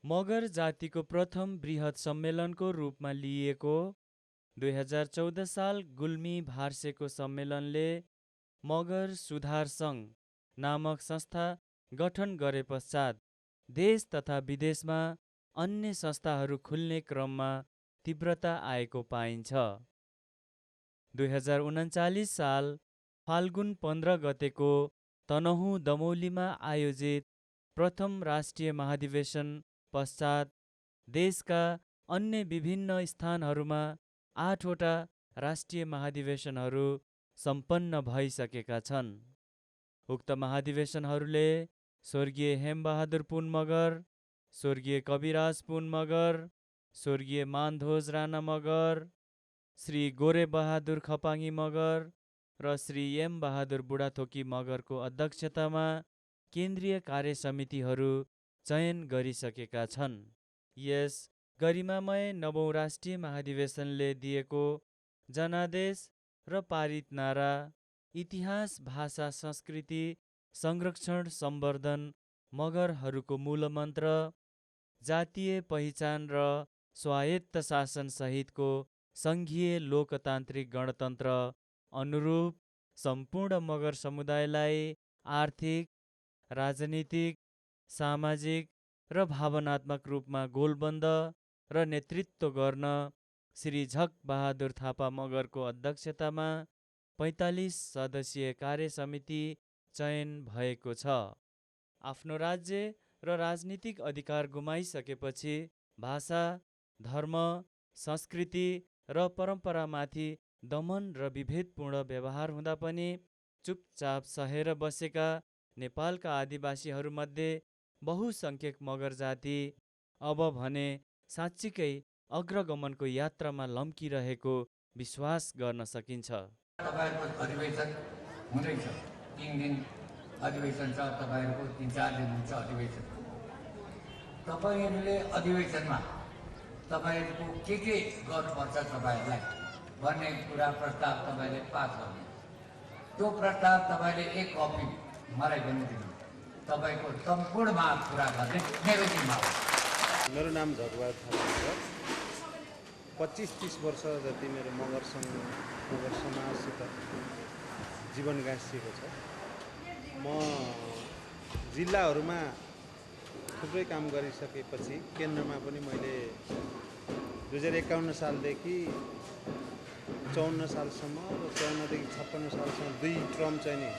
मगर जातिको प्रथम बृहत सम्मेलनको रूपमा लिइएको 2014 साल गुल्मी भार्सेको सम्मेलनले मगर सुधार सङ्घ नामक संस्था गठन गरे पश्चात देश तथा विदेशमा अन्य संस्थाहरू खुल्ने क्रममा तीव्रता आएको पाइन्छ। 2039 साल फाल्गुन 15 गतेको तनहुँ दमौलीमा आयोजित प्रथम राष्ट्रिय महाधिवेशन पश्चात देशका अन्य विभिन्न स्थानहरूमा 8वटा राष्ट्रिय महाधिवेशनहरू सम्पन्न भइसकेका छन्। उक्त महाधिवेशनहरूले स्वर्गीय हेमबहादुर पुन मगर, स्वर्गीय कविराज पुन मगर, स्वर्गीय मानध्वज राणा मगर, श्री गोरेबहादुर खपाङ्गी मगर र श्री एम बहादुर बुढाथोकी मगरको अध्यक्षतामा केन्द्रीय कार्य समितिहरू चयन गरिसकेका छन्। यस गरिमामय 9औं राष्ट्रिय महाधिवेशनले दिएको जनादेश र पारित नारा इतिहास, भाषा, संस्कृति संरक्षण सम्वर्धन, मगरहरूको मूलमन्त्र, जातीय पहिचान र स्वायत्त शासन सहितको सङ्घीय लोकतान्त्रिक गणतन्त्र अनुरूप सम्पूर्ण मगर समुदायलाई आर्थिक, राजनीतिक, सामाजिक र भावनात्मक रूपमा गोलबन्द र नेतृत्व गर्न श्री झक बहादुर थापा मगरको अध्यक्षतामा 45 सदस्यीय कार्य समिति चयन भएको छ। आफ्नो राज्य र राजनीतिक अधिकार गुमाइसकेपछि भाषा, धर्म, संस्कृति र परम्परामाथि दमन र विभेदपूर्ण व्यवहार हुँदा पनि चुपचाप सहेर बसेका नेपालका आदिवासीहरूमध्ये बहुसङ्ख्यक मगर जाति अब भने साँच्चीकै अग्रगमनको यात्रामा लम्किरहेको विश्वास गर्न सकिन्छ। तपाईहरुको अधिवेशन हुँदैछ, 3 दिन अधिवेशन छ, तपाईहरुको 3-4 दिन हुन्छ अधिवेशन। तपाईहरुले अधिवेशनमा तपाईहरुको के गर्नुपर्छ तपाईहरुलाई भन्ने कुरा प्रस्ताव तपाईले पास गर्नु। त्यो प्रस्ताव तपाईले एक कपी मलाई पनि दिनु। तपाईको सम्पूर्ण माग पूरा गर्ने मेरो जिम्मा हो। मेरो नाम झकबहादुर थापा हो। 25-30 वर्ष जति मेरो मगर सङ्घ, मगर समाजसित जीवन गाँसिएको छ। म जिल्लाहरूमा थुप्रै काम गरिसकेपछि केन्द्रमा पनि मैले 2051 सालदेखि 54 सालसम्म र 54 देखि 56 सालसम्म 2 टर्म चाहिँ नि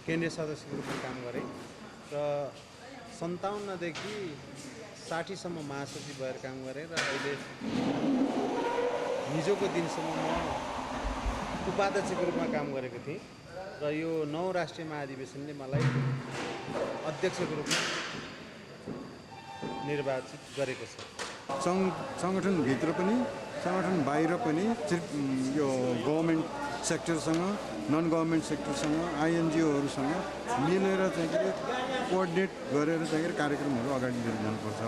केन्द्रीय सदस्यको रूपमा काम गरेँ र 57 देखि 60 सम्म महासचिव भएर काम गरेँ र अहिले हिजोको दिनसम्म म उपाध्यक्षको रूपमा काम गरेको थिएँ र यो 9 राष्ट्रिय महाधिवेशनले मलाई अध्यक्षको रूपमा निर्वाचित गरेको छ। सङ्गठनभित्र पनि सङ्गठन बाहिर पनि यो गभर्मेन्ट सेक्टरसँग, नन गभर्मेन्ट सेक्टरसँग, आइएनजिओहरूसँग मिलेर चाहिँ के कोअर्डिनेट गरेर चाहिँ कार्यक्रमहरू अगाडि लिएर जानुपर्छ।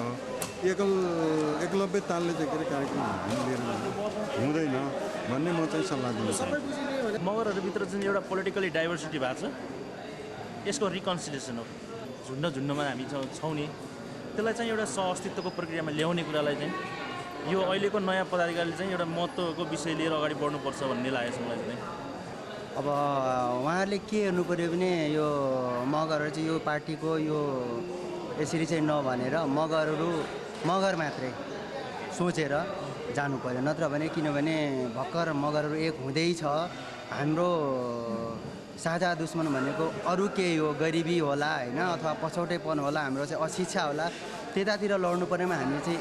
एकलव्य तालले चाहिँ कार्यक्रम लिएर हुँदैन भन्ने म चाहिँ सल्लाह दिन चाहन्छु। मगरहरूभित्र जुन एउटा पोलिटिकली डाइभर्सिटी भएको छ, यसको रिकन्सिलिएसन हो। झुन्डमा हामी छौँ नि, त्यसलाई चाहिँ एउटा सहअस्तित्वको प्रक्रियामा ल्याउने कुरालाई चाहिँ यो अहिलेको नयाँ पदाधिकारीले चाहिँ एउटा महत्त्वको विषय लिएर अगाडि बढ्नुपर्छ भन्ने लागेको छ मलाई चाहिँ। अब उहाँहरूले के हेर्नु पऱ्यो भने यो मगरहरू चाहिँ यो पार्टीको यो यसरी चाहिँ नभनेर मगर मात्रै सोचेर जानु पर्यो। नत्र भने किनभने भर्खर मगरहरू एक हुँदैछ, हाम्रो साझा दुश्मन भनेको अरू केही हो, गरिबी होला होइन, अथवा पछौटेपन होला, हाम्रो चाहिँ अशिक्षा होला। त्यतातिर लड्नु परेमा हामी चाहिँ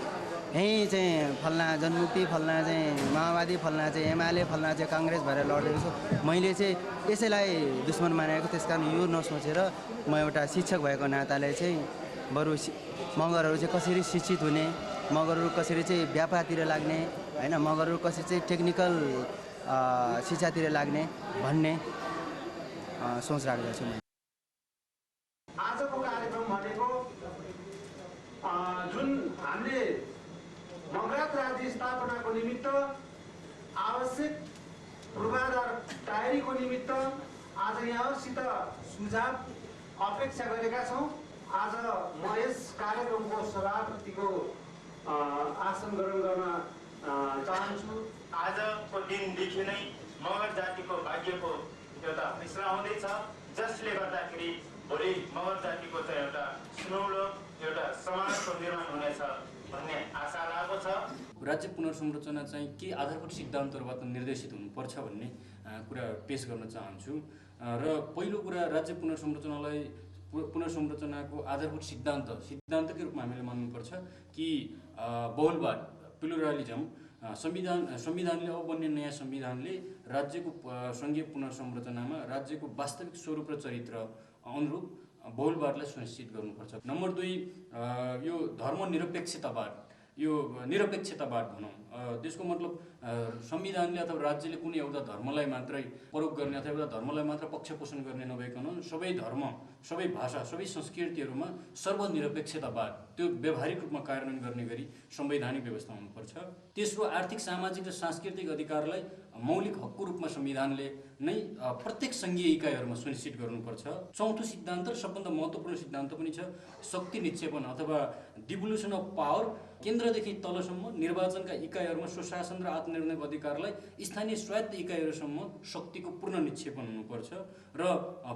यहीँ चाहिँ फल्ना जनमुक्ति, फल्ना चाहिँ माओवादी, फल्ना चाहिँ एमाले, फल्ना चाहिँ काङ्ग्रेस भएर लड्दैछु छु। मैले चाहिँ यसैलाई दुश्मन मानेको, त्यस कारण यो नसोचेर म एउटा शिक्षक भएको नाताले चाहिँ बरु मगरहरू चाहिँ कसरी शिक्षित हुने, मगरहरू कसरी चाहिँ व्यापारतिर लाग्ने होइन, मगरहरू कसरी चाहिँ टेक्निकल शिक्षातिर लाग्ने भन्ने सोच राख्दछु। आजको कार्यक्रम भनेको जुन हामीले मगरात राज्य स्थापनाको निमित्त आवश्यक पूर्वाधार तयारीको निमित्त आज यहाँसित सुझाव अपेक्षा गरेका छौँ आज म यस कार्यक्रमको सभापतिको आसन ग्रहण गर्न चाहन्छु। आजको दिनदेखि नै मगर जातिको भाग्यको एउटा फैसला हुँदैछ, जसले गर्दाखेरि भोलि मगर जातिको चाहिँ एउटा सुनौलो एउटा समाजको निर्माण हुनेछ भन्ने आशा लागेको छ। राज्य पुनर्संरचना चाहिँ के आधारभूत सिद्धान्तहरूबाट निर्देशित हुनुपर्छ भन्ने कुरा पेश गर्न चाहन्छु। र पहिलो कुरा, राज्य पुनर्संरचनाको आधारभूत सिद्धान्तकै रूपमा हामीले मान्नुपर्छ कि बहुलवाद, प्लुरालिजम, संविधानले अब बन्ने नयाँ संविधानले राज्यको सङ्घीय पुनर्संरचनामा राज्यको वास्तविक स्वरूप र चरित्र अनुरूप बहुलवादलाई सुनिश्चित गर्नुपर्छ। नम्बर 2, यो धर्मनिरपेक्षतावाद, यो निरपेक्षतावाद भनौँ, त्यसको मतलब संविधानले अथवा राज्यले कुनै एउटा धर्मलाई मात्रै प्रयोग गर्ने अथवा एउटा धर्मलाई मात्र पक्षपोषण गर्ने नभइकन सबै धर्म, सबै भाषा, सबै संस्कृतिहरूमा सर्वनिरपेक्षतावाद त्यो व्यावहारिक रूपमा कार्यान्वयन गर्ने गरी संवैधानिक व्यवस्था हुनुपर्छ। तेस्रो, आर्थिक, सामाजिक र सांस्कृतिक अधिकारलाई मौलिक हकको रूपमा संविधानले नै प्रत्येक सङ्घीय इकाइहरूमा सुनिश्चित गर्नुपर्छ। चौथो सिद्धान्त र सबभन्दा महत्त्वपूर्ण सिद्धान्त पनि छ शक्ति निक्षेपण अथवा डिभोल्युसन अफ पावर। केन्द्रदेखि तलसम्म निर्वाचनका इकाइहरूमा स्वशासन र आत्मनिर्णयको अधिकारलाई स्थानीय स्वायत्त इकाइहरूसम्म शक्तिको पूर्ण निक्षेपण हुनुपर्छ। र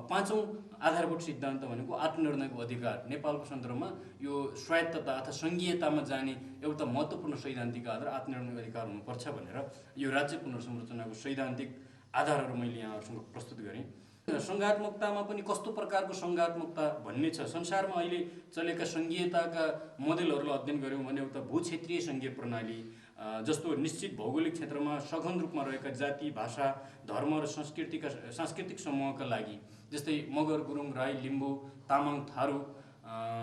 पाँचौँ आधारभूत सिद्धान्त भनेको आत्मनिर्णयको अधिकार। नेपालको सन्दर्भमा यो स्वायत्तता अथवा सङ्घीयतामा जाने एउटा महत्त्वपूर्ण सैद्धान्तिक आधार आत्मनिर्णयको अधिकार हुनुपर्छ भनेर यो राज्य पुनर्संरचनाको सैद्धान्तिक आधारहरू मैले यहाँहरूसँग प्रस्तुत गरेँ। सङ्घात्मकतामा पनि कस्तो प्रकारको सङ्घात्मकता भन्ने छ। संसारमा अहिले चलेका सङ्घीयताका मोडेलहरूलाई अध्ययन गऱ्यौँ भने एउटा भूक्षेत्रीय सङ्घीय प्रणाली जस्तो निश्चित भौगोलिक क्षेत्रमा सघन रूपमा रहेका जाति, भाषा, धर्म र सांस्कृतिक समूहका लागि, जस्तै मगर, गुरुङ, राई, लिम्बू, तामाङ, थारू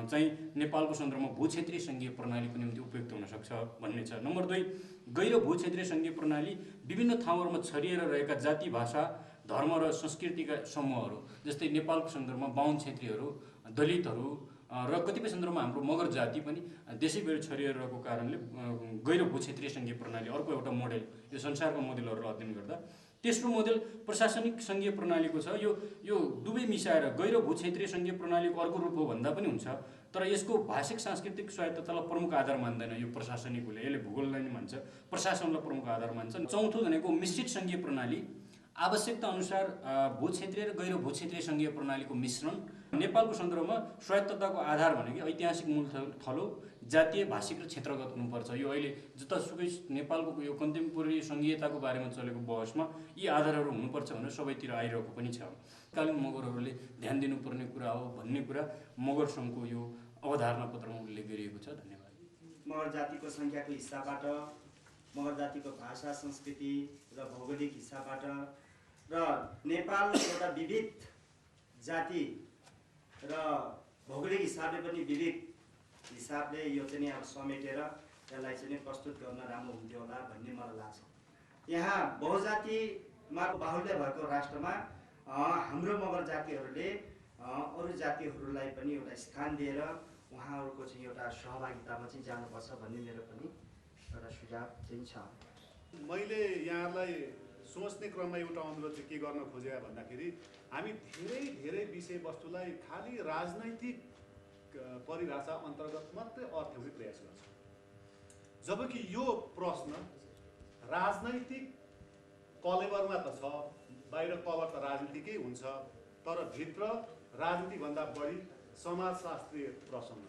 चाहिँ नेपालको सन्दर्भमा भूक्षेत्रीय सङ्घीय प्रणालीको निम्ति उपयुक्त हुन सक्छ भन्ने छ। नम्बर 2, गैर भूक्षेत्रीय सङ्घीय प्रणाली विभिन्न ठाउँहरूमा छरिएर रहेका जाति, भाषा, धर्म र संस्कृतिका समूहहरू, जस्तै नेपालको सन्दर्भमा बाहुन क्षेत्रीहरू, दलितहरू र कतिपय सन्दर्भमा हाम्रो मगर जाति पनि देशैभरि छरिएर रहेको कारणले गैर भूक्षेत्रीय सङ्घीय प्रणाली अर्को एउटा मोडेल, यो संसारको मोडेलहरूलाई अध्ययन गर्दा। तेस्रो मोडेल प्रशासनिक सङ्घीय प्रणालीको छ। यो दुवै मिसाएर गैर भूक्षेत्रीय सङ्घीय प्रणालीको अर्को रूप हो भन्दा पनि हुन्छ, तर यसको भाषिक सांस्कृतिक स्वायत्ततालाई प्रमुख आधार मान्दैन। यो प्रशासनिक हुले, यसले भूगोललाई नै मान्छ, प्रशासनलाई प्रमुख आधार मान्छ। चौथो भनेको मिश्रित सङ्घीय प्रणाली, आवश्यकता अनुसार भूक्षेत्रीय र गैर भूक्षेत्रीय सङ्घीय प्रणालीको मिश्रण। नेपालको सन्दर्भमा स्वायत्तताको आधार भनेको ऐतिहासिक मूल थलो, जातीय, भाषिक र क्षेत्रगत हुनुपर्छ। यो अहिले जतासुकै नेपालको यो कन्टेम्पोरेरी सङ्घीयताको बारेमा चलेको बहसमा यी आधारहरू हुनुपर्छ भनेर सबैतिर आइरहेको पनि छ। कालीन मगरहरूले ध्यान दिनुपर्ने कुरा हो भन्ने कुरा मगर सङ्घको यो अवधारणा पत्रमा उल्लेख गरिएको छ। धन्यवाद। मगर जातिको सङ्ख्याको हिसाबबाट, मगर जातिको भाषा, संस्कृति र भौगोलिक हिसाबबाट र नेपाल एउटा विविध जाति र भौगोलिक हिसाबले पनि विविध हिसाबले यो चाहिँ अब समेटेर यसलाई चाहिँ प्रस्तुत गर्न राम्रो हुन्थ्यो होला भन्ने मलाई लाग्छ। यहाँ बहुजातिमा बाहुल्य भएको राष्ट्रमा हाम्रो मगर जातिहरूले अरू जातिहरूलाई पनि एउटा स्थान दिएर उहाँहरूको चाहिँ एउटा सहभागितामा चाहिँ जानुपर्छ भन्ने मेरो पनि एउटा सुझाव चाहिँ छ। मैले यहाँलाई सोच्ने क्रममा एउटा अनुरोध चाहिँ के गर्न खोजे भन्दाखेरि हामी धेरै विषयवस्तुलाई खालि राजनैतिक परिभाषा अन्तर्गत मात्रै अर्थ्याउने प्रयास गर्छौँ, जबकि यो प्रश्न राजनैतिक कलेबरमा त छ, बाहिर कभर त राजनीतिकै हुन्छ, तर भित्र राजनीतिभन्दा बढी समाजशास्त्रीय प्रसङ्ग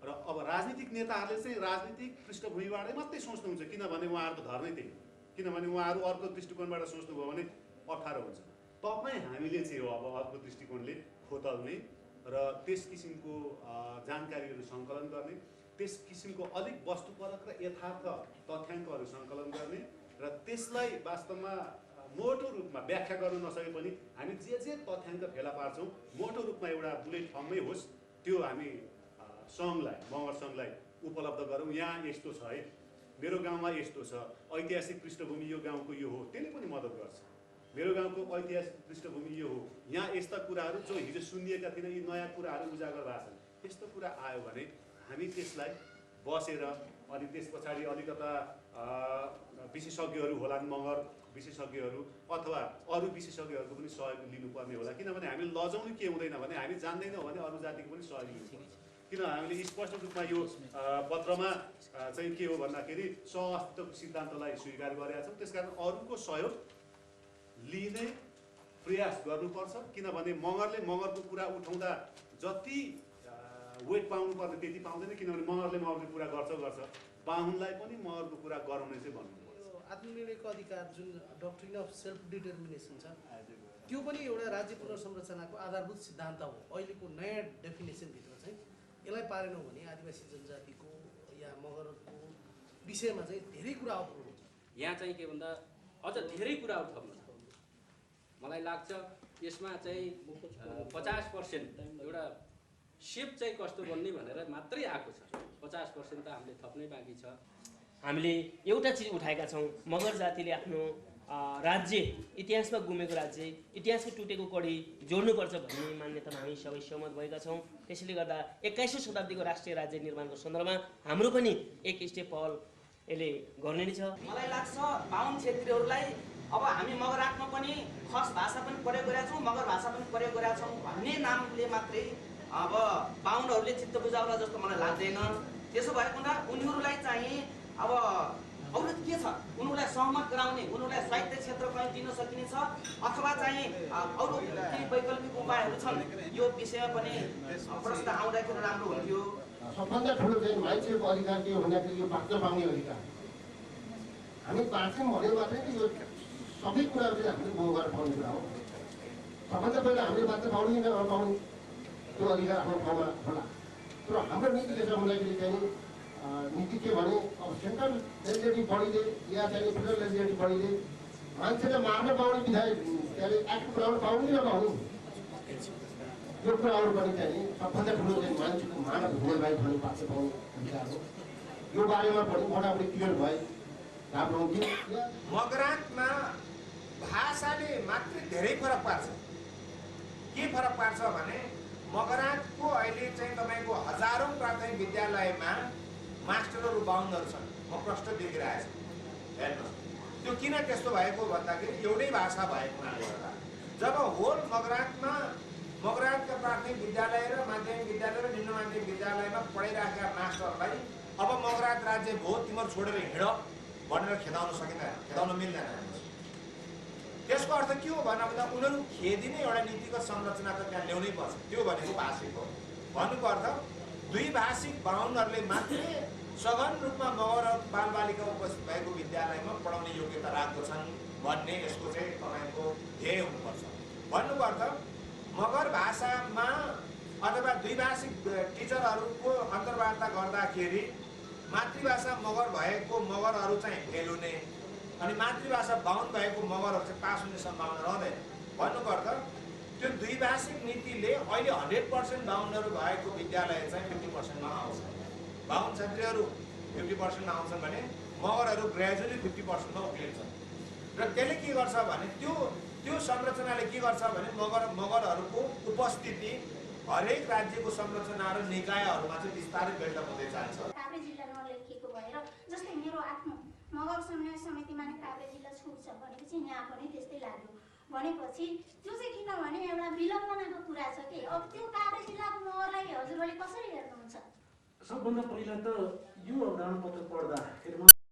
र अब राजनीतिक नेताहरूले चाहिँ राजनीतिक पृष्ठभूमिबाटै मात्रै सोच्नुहुन्छ, किनभने उहाँहरूको धर्मै त्यही हो। किनभने उहाँहरू अर्को दृष्टिकोणबाट सोच्नुभयो भने अप्ठ्यारो हुन्छ। तपाईँ हामीले चाहिँ हो अब अर्को दृष्टिकोणले खोतल्ने र त्यस किसिमको जानकारीहरू सङ्कलन गर्ने, त्यस किसिमको अलिक वस्तुपरक र यथार्थ तथ्याङ्कहरू सङ्कलन गर्ने र त्यसलाई वास्तवमा मोटो रूपमा व्याख्या गर्न नसके पनि हामी जे तथ्याङ्क फेला पार्छौँ मोटो रूपमा एउटा बुलेट फर्ममै होस् त्यो हामी सङ्घलाई, मगर सङ्घलाई उपलब्ध गरौँ। यहाँ यस्तो छ है, मेरो गाउँमा यस्तो छ, ऐतिहासिक पृष्ठभूमि यो गाउँको यो हो, त्यसले पनि मद्दत गर्छ। मेरो गाउँको ऐतिहासिक पृष्ठभूमि यो हो, यहाँ यस्ता कुराहरू जो हिजो सुनिएका थिएन यी नयाँ कुराहरू उजागर भएको छन्, यस्तो कुरा आयो भने हामी त्यसलाई बसेर अनि त्यस पछाडि अलिकता विशेषज्ञहरू होलान्, मगर विशेषज्ञहरू अथवा अरू विशेषज्ञहरूको पनि सहयोग लिनुपर्ने होला। किनभने हामी लजाउनु के हुँदैन भने हामी जान्दैनौँ भने अरू जातिको पनि सहयोग लिनुपर्छ। किन हामीले स्पष्ट रूपमा यो पत्रमा चाहिँ के हो भन्दाखेरि सहअस्तित्वको सिद्धान्तलाई स्वीकार गरेका छौँ। त्यसकारण अरूको सहयोग लिने प्रयास गर्नुपर्छ। किनभने मगरको कुरा उठाउँदा जति वेट पाउनुपर्ने त्यति पाउँदैन। किनभने मगरले कुरा गर्छ, बाहुनलाई पनि मगरको कुरा गराउने चाहिँ भन्नुपर्छ। आत्मनिर्णयको अधिकार जुन डक्ट्रिन अफ सेल्फ डिटर्मिनेसन छ त्यो पनि एउटा राज्य पुनर्संरचनाको आधारभूत सिद्धान्त हो। अहिलेको नयाँ डेफिनेसनभित्र चाहिँ यसलाई पारेनौँ भने आदिवासी जनजातिको या मगरको विषयमा चाहिँ धेरै कुरा अप्रोच हुन्छ। यहाँ चाहिँ के भन्दा अझ धेरै कुराहरू थप्नु छ। मलाई लाग्छ यसमा चाहिँ 50% एउटा सेप चाहिँ कस्तो बन्ने भनेर मात्रै आएको छ। 50% त हामीले थप्नै बाँकी छ। हामीले एउटा चिज उठाएका छौँ, मगर जातिले आफ्नो राज्य इतिहासमा गुमेको राज्य इतिहासको टुटेको कडी जोड्नुपर्छ भन्ने मान्यतामा हामी सबै सहमत भएका छौँ। त्यसैले गर्दा 21औं शताब्दीको राष्ट्रिय राज्य निर्माणको सन्दर्भमा हाम्रो पनि एक स्टेप पहल यसले गर्ने नै छ। मलाई लाग्छ बाहुन क्षेत्रीहरूलाई अब हामी मगरातमा पनि खस भाषा पनि प्रयोग गरेका छौँ, मगर भाषा पनि प्रयोग गरेका छौँ भन्ने नामले मात्रै अब बाहुनहरूले चित्त बुझाउला जस्तो मलाई लाग्दैन। त्यसो भएको हुँदा उनीहरूलाई चाहिँ अब अरू के छ, उनीहरूलाई सहमत गराउने, उनीहरूलाई स्वायत्त क्षेत्र कहीँ दिन सकिनेछ अथवा चाहिँ अरू केही वैकल्पिक उपायहरू छन्, यो विषयमा पनि प्रश्न आउँदाखेरि राम्रो हुन्थ्यो। सबभन्दा ठुलो चाहिँ मान्छेको अधिकार के हो भन्दाखेरि यो बाँच्न पाउने अधिकार। हामी बाँच्छौँ भने मात्रै यो सबै कुराहरू चाहिँ हामीले भोग गरेर पाउने कुरा हो। सबभन्दा पहिला हामीले बाँच्न पाउने कि नपाउने त्यो अधिकार आफ्नो ठाउँमा होला। तर हाम्रो नीति के छ भन्दाखेरि चाहिँ नीति के भने अब सेन्ट्रल लेजिस्लेटिभ बडीले या चाहिँ फेडरल लेजिस्लेटिभ बडीले मान्छेले मार्न पाउने विधायक त्यसले एक्ट बनाउन पाउने कि नपाउने यो कुराहरू पनि चाहिँ सबभन्दा ठुलो चाहिँ मान्छेको मानव हुनेलाई भने बाँच्न पाउने अधिकार हो। यो बारेमा पनि मोटामोटी क्लियर भए राम्रो हुन्थ्यो। मगरातमा भाषाले मात्रै धेरै फरक पार्छ। के फरक पार्छ भने मगरातको अहिले चाहिँ तपाईँको हजारौँ प्राथमिक विद्यालयमा मास्टरहरू बाहुनहरू छन्। म प्रश्न देखिरहेको छु हेर्नुहोस्, त्यो किन त्यस्तो भएको भन्दाखेरि एउटै भाषा भएको हुनाले गर्दा। जब होल मगरातका प्राथमिक विद्यालय र माध्यमिक विद्यालय र निम्न माध्यमिक विद्यालयमा पढाइराखेका मास्टरलाई अब मगरात राज्य भयो तिमीहरू छोडेर हिँड भनेर खेदाउन सकिँदैन, खेदाउन मिल्दैन। त्यसको अर्थ के हो भन्दा उनीहरू खेदिने एउटा नीतिगत संरचना त त्यहाँ ल्याउनै पर्छ। त्यो भनेको भाषिक हो। भन्नुको अर्थ द्विभाषिक बाहुनहरूले मात्रै सघन रूपमा मगर बालबालिका उपस्थित भएको विद्यालयमा पढाउने योग्यता राख्दछन् भन्ने यसको चाहिँ तपाईँको ध्येय हुनुपर्छ। भन्नुको अर्थ मगर भाषामा अथवा द्विभाषिक टिचरहरूको अन्तर्वार्ता गर्दाखेरि मातृभाषा मगर भएको मगरहरू चाहिँ फेल हुने अनि मातृभाषा बाहुन भएको मगरहरू चाहिँ पास हुने सम्भावना रहँदैन। भन्नुको अर्थ त्यो द्विभाषिक नीतिले अहिले 100% बाहुनहरू भएको विद्यालय चाहिँ 50%मा आउँछ। बाहुन क्षेत्रीहरू 50%मा आउँछन् भने मगरहरू ग्रेजुअली 50%मा उक्लिन्छन्। र त्यसले के गर्छ भने त्यो संरचनाले के गर्छ भने मगरहरूको उपस्थिति हरेक राज्यको संरचना र निकायहरूमा चाहिँ बिस्तारै बिल्डअप हुँदै जान्छ। काभ्रे जिल्लामा लेखिएको भएर जस्तै मेरो आफ्नो मगर समन्वय समितिमा नै काभ्रे जिल्ला छुट्छ भनेपछि यहाँ पनि त्यस्तै लाग्यो भनेपछि त्यो चाहिँ किनभने एउटा विलम्बनाको कुरा छ कि अब त्यो काभ्रे जिल्लाको मगरलाई हजुरले कसरी हेर्नुहुन्छ? सबभन्दा पहिला त यो अवधारणा पत्र पढ्दाखेरि